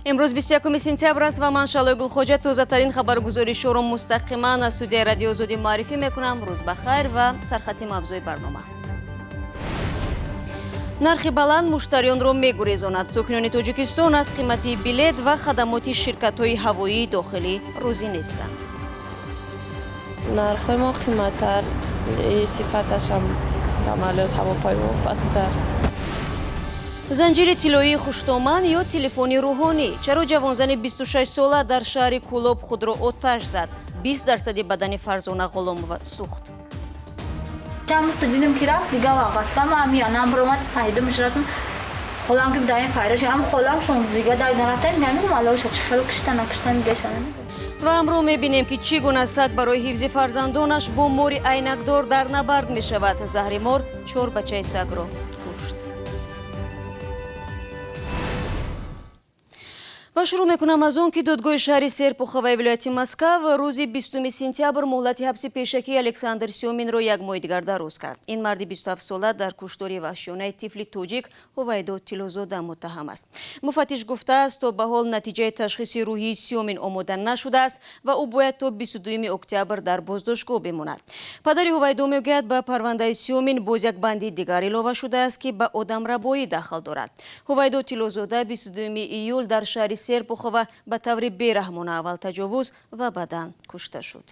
امروز 21 سپتامبر است و من شالای گلخوجه تازه‌ترین خبرگزاری‌ها را مستقیما از استودیوی رادیو آزادی معرفی میکنم. روز بخیر و سرخط موضوع برنامه. نرخ بلند مشتریان را میگریزاند. ساکنان تاجیکستان از قیمت بلیط و خدمات شرکت‌های هوایی داخلی راضی نیستند. نرخ ما قیمت‌تر، صفتش هم سمالات هواپیما پست‌تر. زنجیر طلایی خوشتومن یا تلفن روحانی. چرا جوانزن 26 ساله در شهر کولوب خود را آتش زد؟ 20% بدن فرزانه غلام و سوخت. شمس دیدم که رفت دیگه واقعا من انم برامد پیدا شدم. خودم که بدای فایرش هم خودم شون دیگه در نرفتن نمیدونم علاوه چه خیلی کشتن دیگه شدن. و امروز می‌بینیم که چگونه سگ برای حفظ فرزندانش با موری عینکدار در نبرد می‌شود. زهر مار 4 بچه سگ را کشت. و شروع میکنم از اون که دادگاه شهر سرپوخوای ولایت مسکو روز 20 سپتامبر مهلت حبس پیشکی الکساندر سیومین را یک ماه دیگر دراز کرد. این مرد 27 ساله در کشتاری وحشیانه طفل تاجیک هویدو تیلوزاده متهم است. مفتش گفته است تا به حال نتیجه تشخیص روحی سیومین آماده نشده است و او باید تا 22 اکتبر در بازداشتگاه بماند. پدر هویدو میگوید به پرونده سیومین باز یک بند دیگر اضافه شده است که به آدمربایی دخل دارد. هویدو تیلوزاده 22 ایول در شهر سرپوخوا به طور بیرحمانه اول تجاوز و بعداً کشته شد.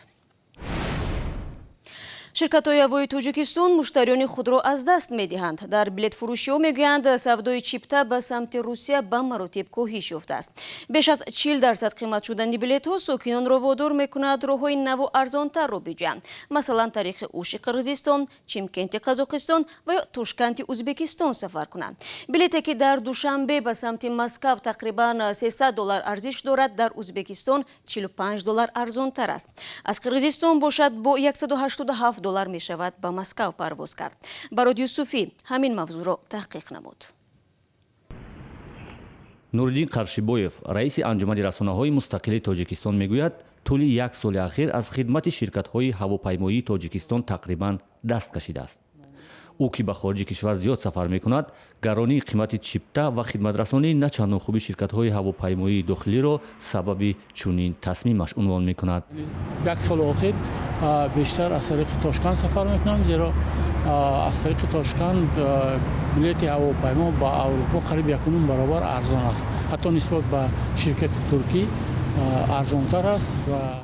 شرکت‌های هوایی تاجیکستان مشتریان خود را از دست می‌دهند. در بلیط فروشی‌ها می‌گویند سودای چیپتا به سمت روسیه به مراتب کاهش یافته است. بیش از 40% قیمت شدن بلیط‌ها ساکنان را وادار می‌کند راه‌های نو و ارزان‌تر را بجویند. مثلا طریق اوش قرغیزستان، چیمکنت قزاقستان و یا توشکنت ازبکستان سفر کنند. بلیطی که در دوشنبه به سمت مسکو تقریباً $300 ارزش دارد در ازبکستان $45 ارزان‌تر است. از قرغیزستان باشد با $187 می شود به مسکو پرواز کرد. براد یوسفی همین موضوع را تحقیق نمود. نورالدین қаршибоев раиси анҷумани расонаҳои мустақили тоҷикистон мегӯяд тӯли як соли ахир аз хидмати ширкатҳои ҳавопаймоии тоҷикистон тақрибан даст кашидааст. ӯ ки ба хориҷи кишвар зиёд сафар мекунад, гаронии қимати чипта ва хидматрасонии начандон хуби ширкатҳои ҳавопаймоии дохилиро сабаби чунин тасмимаш унвон мекунад. як соли охир бештар аз тариқи Тошканд сафар мекунам, зеро аз тариқи Тошканд билети ҳавопаймо ба Аврупо қариб 1.5 баробар арзон аст. ҳатто нисбат ба ширкати туркӣ арзонтар аст.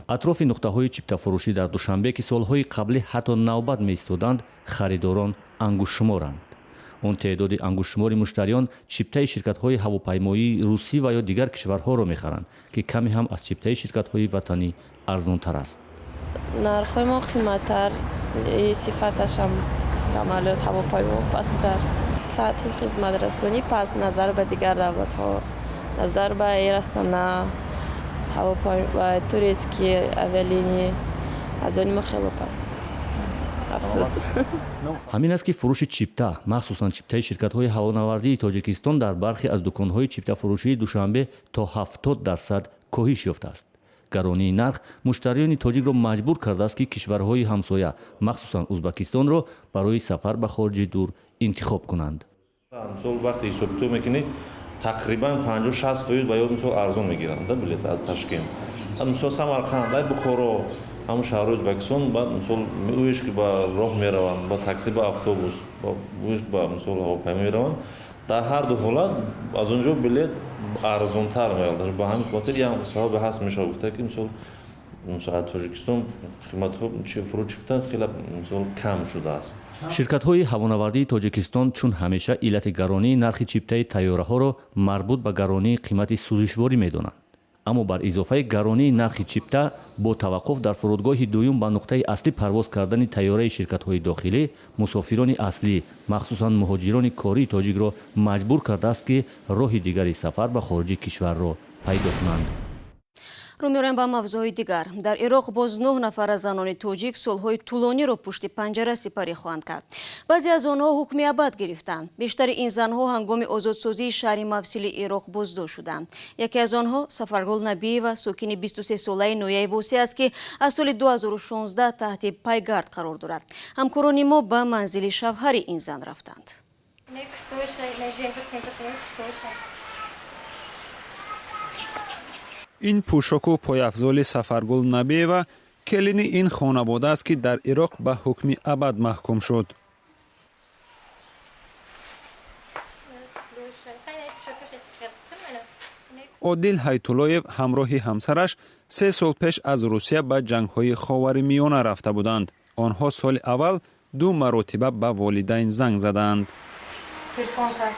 атрофи нуқтаҳои чиптафурӯшӣ дар душанбе ки солҳои қаблӣ ҳатто навбат меистоданд, харидорон ангушшуморанд. он теъдоди ангушшумори муштариён чиптаи ширкатҳои ҳавопаймоии русӣ ва ё дигар кишварҳоро мехаранд, ки каме ҳам аз чиптаи ширкатҳои ватанӣ арзонтар аст. نرخ ما قیمت‌تر، صفتش هم سمالات هواپیما پست‌تر. سطح خدمت رسانی پس نظر به دیگر دولت‌ها نظر به این است نه هواپیما توریستی اولینی از آن ما خیلی پست. افسوس. ҳамин аст ки фурӯши чипта, махсусан чиптаи ширкатҳои ҳавонавардии тоҷикистон дар бархе аз дуконҳои чиптафурӯшии душанбе то 70% коҳиш ёфтааст. гаронии нарх муштариёни тоҷикро маҷбур кардааст ки кишварҳои ҳамсоя, махсусан узбекистонро барои сафар ба хориҷи дур интихоб кунанд. мисол вақте ҳисобитоб мекунӣ тақрибан 50-60% ба ёд мисол арзон мегиранд билет аз Ташкент. мисол Самарқанд, Бухоро, ҳамун шаҳрҳои Ӯзбекистон баъд мисол уеш ки ба роҳ мераванд, ба такси, ба автобус, уеш ба мисол ҳавопаймо мераванд. дар ҳар ду ҳолат аз он ҷо билет арзонтар меёбад. ба ҳамин хотир як сабаби ҳаст мешавад гуфта ки мисол аз Тоҷикистон қиматҳо фурӯ чипта хеле мисол кам шудааст. ширкатҳои ҳавонавардии тоҷикистон чун ҳамеша иллати гаронии нархи чиптаи тайёраҳоро марбут ба гаронии қимати сӯзишворӣ медонанд. аммо бар изофаи гаронии нархи чипта бо таваққуф дар фурудгоҳи дуюм ба нуқтаи аслӣ парвоз кардани тайёраи ширкатҳои дохилӣ мусофирони аслӣ, махсусан муҳоҷирони кории тоҷикро маҷбур кардааст ки роҳи дигари сафар ба хориҷи кишварро пайдо кунанд. رو می‌رویم به موضوع دیگر. در عراق باز 9 نفر از زنان تاجیک سالهای طولانی را پشت پنجره سپری خواهند کرد. بعضی از آنها حکم ابد گرفتند. بیشتر این زنها هنگام آزادسازی شهر مفصل عراق بازداشت شدند. یکی از آنها سفرگل نبی و ساکن 23 ساله نویه وسی است که از سال 2016 تحت پایگارد قرار دارد. همکاران ما به منزل شوهر این زن رفتند. این پوشاک و پایافزال سفرگل نبیوا کلین این خانواده است که در عراق به حکم ابد محکوم شد. عادل هیتولایف همراه همسرش 3 سال پیش از روسیه به جنگ‌های خاورمیانه رفته بودند. آنها سال اول 2 مرتبه به والدین زنگ زدند. تلفن کرد.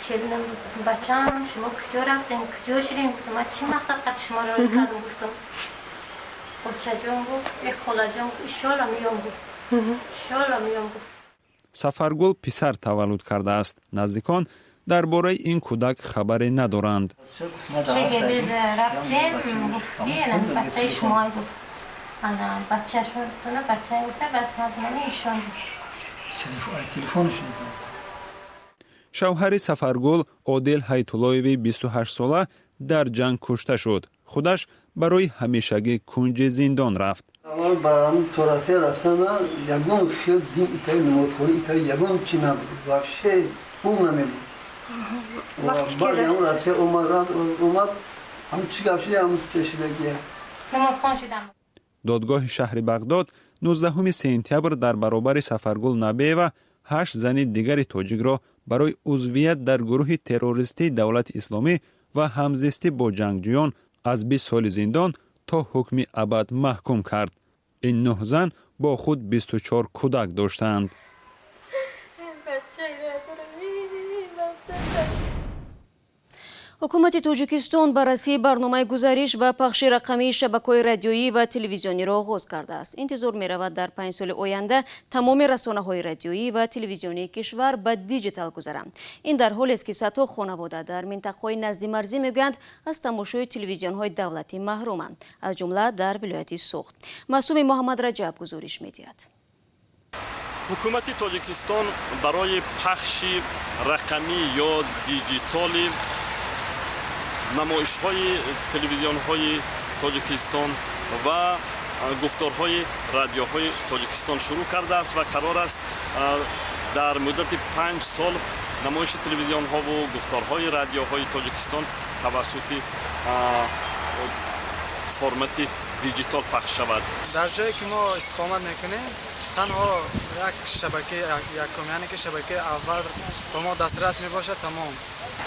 کلینم بچه‌م شما کجا رفتین؟ کجا شدین؟ ما چه مقصد قد شما رو کردم گفتم. بچه جون گفت ای خاله جون گفت انشالله میام گفت. انشالله میام گفت. سفرگل پسر تولد کرده است. نزدیکان درباره این کودک خبری ندارند. چه گلید رفتیم گفتی بچه شما گفت. انا بچه شما بچه گفته بعد من ایشان تلفنش شوهر سفرگل عادل هیتولایوی 28 ساله در جنگ کشته شد. خودش برای همیشگی کنج زندان رفت. اول بعدم تراثی رفتن یگم خیلی دین ایتالی نمازخوری ایتالی یگم چی نبود. واقعا اون نمی‌بود. وقتی که رفت اومد هم چی گفتی هم چشیدگیه. نمازخوان شدم. دادگاه شهر بغداد 19 سپتامبر در برابر سفرگل نبیوا 8 زن دیگر تاجیک را برای عضویت در گروه تروریستی دولت اسلامی و همزیستی با جنگجویان از 20 سال زندان تا حکم ابد محکوم کرد. این 9 زن با خود 24 کودک داشتند. ҳукумати тоҷикистон баррасии барномаи гузариш ва пахши рақамии шабакаҳои радиоӣ ва телевизиониро оғоз кардааст. Интизор меравад дар 5 соли оянда тамоми расонаҳои радиоӣ ва телевизионии кишвар ба диҷитал гузаранд. Ин дар ҳолест ки садҳо хонавода дар минтақаҳои назди марзӣ мегӯянд аз тамошои телевизионҳои давлатӣ маҳруманд, аз ҷумла дар вилояти Суғд. Маъсуми Муҳаммадраҷаб гузориш медиҳад. ҳукумати тоҷикистон барои пахши рақамӣ ё диҷитали намоишҳои телевизионҳои тоҷикистон ва гуфторҳои радиоҳои тоҷикистон шурӯъ кардааст ва қарор аст дар муддати 5 сол намоиши телевизионҳову гуфторҳои радиоҳои тоҷикистон тавассути формати диҷитал пахш шавад. дар ҷое ки мо истиқомат мекунем танҳо як шабаки якум яъне ки шабакаи аввал ба мо дастрас мебошад тамом.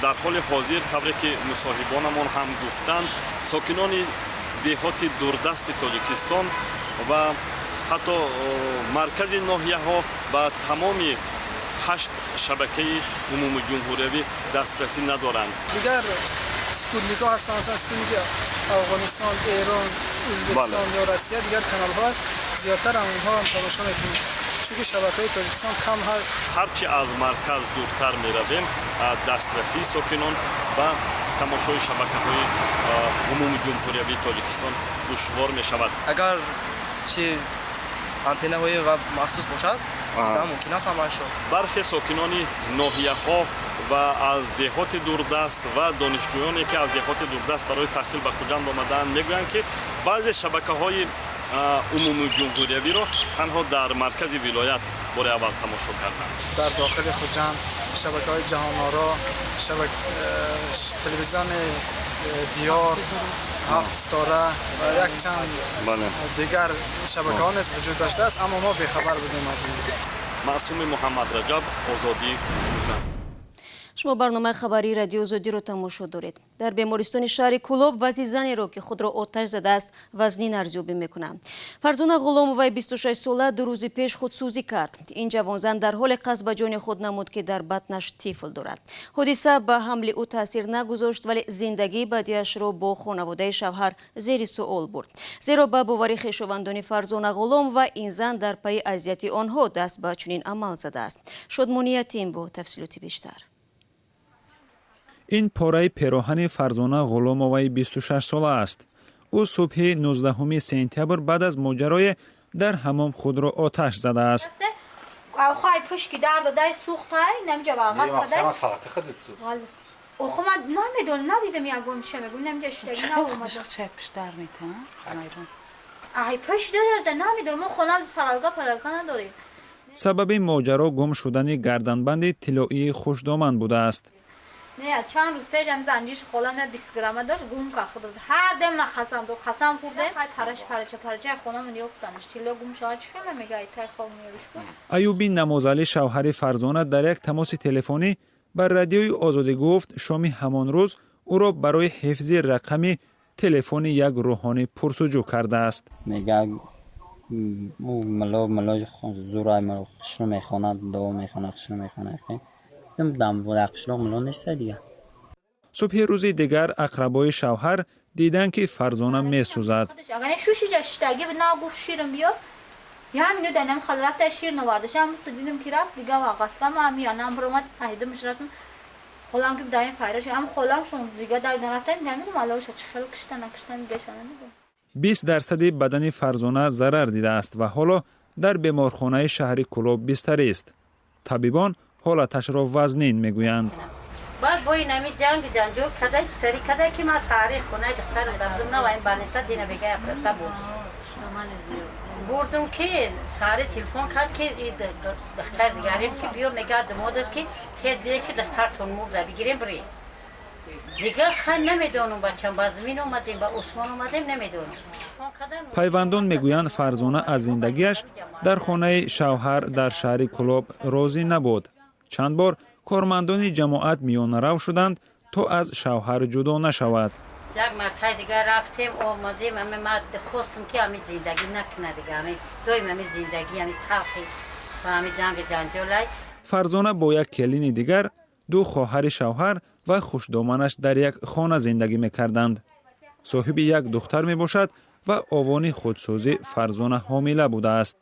дар ҳоли ҳозир тавре ки мусоҳибонамон ҳам гуфтанд сокинони деҳоти дурдасти тоҷикистон ва ҳатто маркази ноҳияҳо ба тамоми 8 шабакаи умумиҷумҳуриявӣ дастрасӣ надоранд. дигар спутникҳо ҳастанд, масалан спутники афғонистон, эрон, ӯзбекистон ё россия, дигар каналҳо зиёдтар онҳо тамошо метавонем, чунки шабакаи тоҷикистон кам ҳаст. ҳарчи аз марказ дуртар меравем дастрасии сокинон ба тамошои шабакаҳои умумиҷумҳуриявии тоҷикистон душвор мешавад. агар чи антеннаҳои ва махсус бошад дидан мумкин аст амалшо. бархе сокинони ноҳияҳо ва аз деҳоти дурдаст ва донишҷӯёне ки аз деҳоти дурдаст барои таҳсил ба хуҷанд омадаанд мегӯянд ки баъзе шабакаҳои умумиҷумҳуриявиро танҳо дар маркази вилоят бори аввал тамошо карданд. дар дохили хуҷанд шабакаҳои ҷаҳоноро, телевизиони диёр, ҳафт стора ва якчанд дигар шабакаҳо низ вуҷуд доштааст, аммо мо бехабар будем аз ин. маъсуми Муҳаммадраҷаб, Озодӣ, Хуҷанд. шумо барномаи хабарии радиои Озодиро тамошо доред. дар бемористони шаҳри Кӯлоб вазни занеро ки худро оташ задааст вазнин арзёбӣ мекунад. Фарзона Ғуломоваи 26 сола 2 рӯзи пеш худсӯзӣ кард. Ин ҷавонзан дар ҳоле қасд ба ҷони худ намуд ки дар батнаш тифл дорад. ҳодиса ба ҳамли ӯ таъсир нагузошт, вале зиндагии баъдиашро бо хонаводаи шавҳар зери суол бурд. зеро ба бовари хешовандони Фарзона Ғуломова ин зан дар пайи азияти онҳо даст ба чунин амал задааст. Шодмони Ятим бо тафсилоти бештар. این پاره پیراهن فرزانه غلاموی 26 ساله است. او صبح 19 سپتامبر بعد از ماجرای در حمام خود را آتش زده است. خواهی پشکی در داده سوختای نمیجا باقاس بده او خو من نمیدون ندیدم یگون چه میگون نمیجا اشتگی نبومد چه پشتر میتن؟ ای پشت دارده نمیدون ما خونم سرالگاه پرالگاه نداریم. سبب ماجرا گم شدن گردنبند طلایی خوشدامن بوده است. نه چند روز پیش هم زنجیش خالم 20 گرم داشت گم که خود هر دم نخسم دو قسم خوردم پرش پرچه خونم نیفتنش چیلا گم شد چخیل میگه ایتای خواب میروش کن ایوبی نمازعلی شوهر فرزانه در یک تماس تلفنی بر رادیوی آزادی گفت شامی همان روز او را برای حفظ رقم تلفن یک روحانی پرسجو کرده است. میگه او ملا زورای مرا قشر میخواند دو میخواند قشر میخواند دم و قشر ملا نیست دیگه. صبح روز دیگر اقربای شوهر دیدن که فرزانه میسوزد. اگر شوشی جاشتگی به نگفت شیرم بیار یا همینو دنم خال رفت شیر نواردش هم دیدم که رفت دیگه واقعا کم همی آنم برامد پیدامش رفتم خودم که بدایم فایرش هم خودم شون دیگه در رفتم نمیدونم علاوه چه خیلی کشتن بگشن 20% بدن فرزانه ضرر دیده است و حالا در بیمارخانه شهر کلوب بستری است. طبیبان حالتش را وزنین میگویند. بعد با این همی جنجال کده که ما ساری خونه دختر دردم نه و این بانسته دینه بگه اپرسته بردم که ساری تلفن کرد که دختر دیگریم که بیو میگه دمادر که تید بیه که دختر تون مرده بگیریم بری دیگر خن نمیدونم بچم بازمین اومدیم با عثمان اومدیم نمیدونم. پیوندان میگویند فرزانه از زندگیش در خانه شوهر در شهر کلوب راضی نبود. چند بار کارمندان جماعت میانه رو شدند تا از شوهر جدا نشود. یک مرتبه دیگر رفتیم اومدیم اما من خواستم که همین زندگی نکنه دیگه همین دویم همین زندگی همین تلخی و همین جنجالای. فرزانه با یک کلین دیگر دو خواهر شوهر و خوشدامنش در یک خانه زندگی میکردند. صاحب یک دختر می باشد و آوان خودسازی فرزانه حامله بوده است.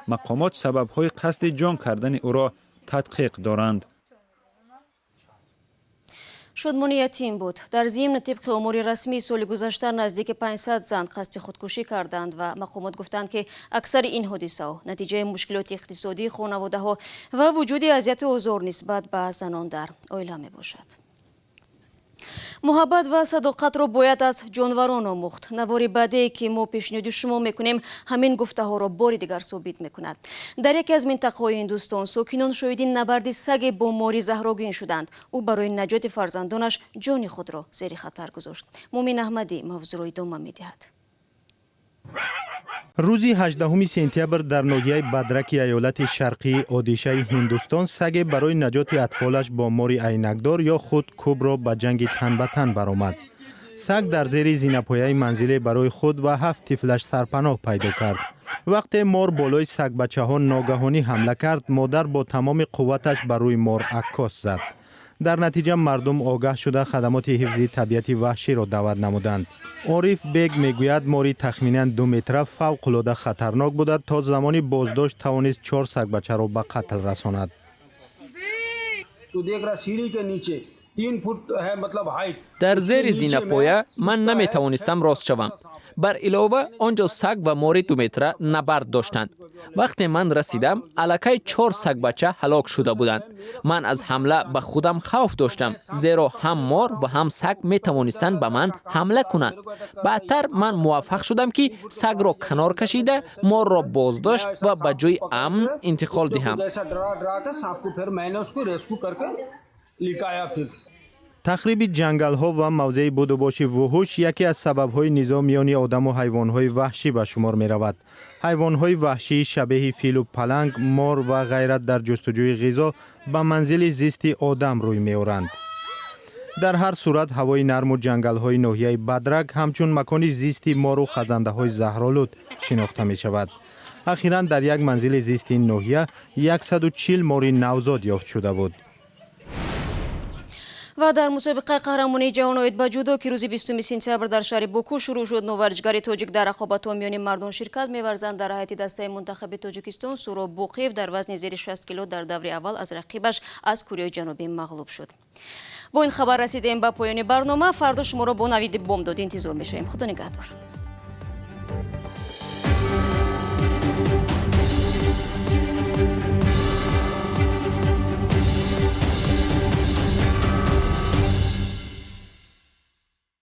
مقامات سبب‌های قصد جان کردن او را تحقیق دارند. شادمانی یتیم بود. در ضمن طبق امور رسمی سال گذشته نزدیک 500 زن قصد خودکشی کردند و مقامات گفتند که اکثر این حادثه ها نتیجه مشکلات اقتصادی خانواده ها و وجود اذیت و آزار نسبت به زنان در عائله می باشد. محبت و صداقت را باید از جانوران آموخت. نوار بعدی که ما پیشنهاد شما میکنیم همین گفته ها را بار دیگر ثابت میکند. در یکی از منطقه‌های هندوستان ساکنان شاهدین نبرد سگ با ماری زهراگین شدند. او برای نجات فرزندانش جان خود را زیر خطر گذاشت. مومن احمدی موضوع را ادامه میدهد. روز 18 سپتامبر در ناحیه بدرک ایالت شرقی اودیشه هندوستان سگ برای نجات اطفالش با ماری عینکدار یا خود کوبرا به جنگ تن به تن برآمد. سگ در زیر زینه‌پایه منزل برای خود و 7 طفلش سرپناه پیدا کرد. وقتی مار بالای سگ بچه ها ناگهانی حمله کرد، مادر با تمام قوتش بر روی مار عکاس زد. در نتیجه مردم آگاه شده خدمات حفظی طبیعت وحشی را دعوت نمودند. عارف بیگ میگوید ماری تخمینا 2 متر فوق العاده خطرناک بود تا زمانی بازداشت توانست 4 سگ بچه را به قتل رساند. در زیر زینه‌پایه من نمیتوانستم راست شوم. بر علاوه آنجا سگ و ماری 2 متر نبرد داشتند. وقتی من رسیدم الکی 4 سگ بچه هلاک شده بودند. من از حمله به خودم خوف داشتم زیرا هم مار و هم سگ می توانستند به من حمله کنند. بعدتر من موفق شدم که سگ را کنار کشیده مار را بازداشت و به جای امن انتقال دهم. تخریب جنگل ها و موضع بودوباش وحوش یکی از سبب های نزاع میان آدم و حیوان های وحشی به شمار می رود. حیوان های وحشی شبیه فیل و پلنگ، مار و غیره در جستجوی غذا به منزل زیست آدم روی می آورند. در هر صورت هوای نرم و جنگل های ناحیه بدرک همچون مکان زیست مار و خزنده های زهرآلود شناخته می شود. اخیراً در یک منزل زیست این ناحیه 140 ماری نوزاد یافت شده بود. و در مسابقه قهرمانی جهان اوید با جودو که روز 20 سپتامبر در شهر باکو شروع شد، نوورزشگر تاجیک در رقابت‌ها میان مردان شرکت می‌ورزند. در هیئت دسته منتخب تاجیکستان سوراب بوقیف در وزن زیر 60 کیلو در دور اول از رقیبش از کره جنوبی مغلوب شد. با این خبر رسیدیم به پایان برنامه. فردا شما را با نوید بامداد انتظار می‌شویم. خدا نگهدار.